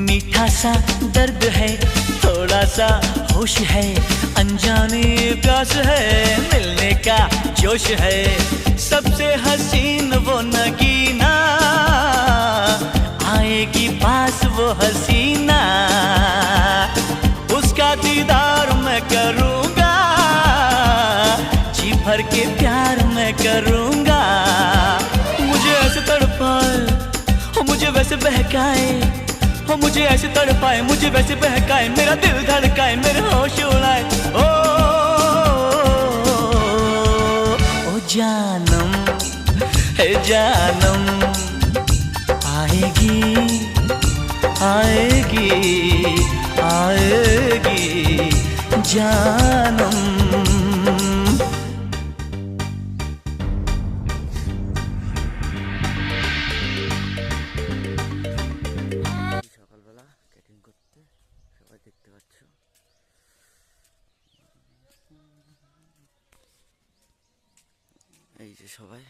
मीठा सा दर्द है, थोड़ा सा होश है, अनजाने प्यास है, मिलने का जोश है। सबसे हसीन वो नगीना, आएगी पास वो हसीना, उसका दीदार मैं करूँगा, जी भर के प्यार मैं करूँगा। मुझे ऐसे तड़पाए, मुझे वैसे बहकाए, हो मुझे ऐसे तड़पाए, मुझे वैसे बहकाए, मेरा दिल धड़काए, मेरे होश उड़ाए। ओ जानम है जानम, आएगी आएगी आएगी जानम। সকালবেলা ক্যাটিং করতে সবাই দেখতে পাচ্ছ, এই যে সবাই।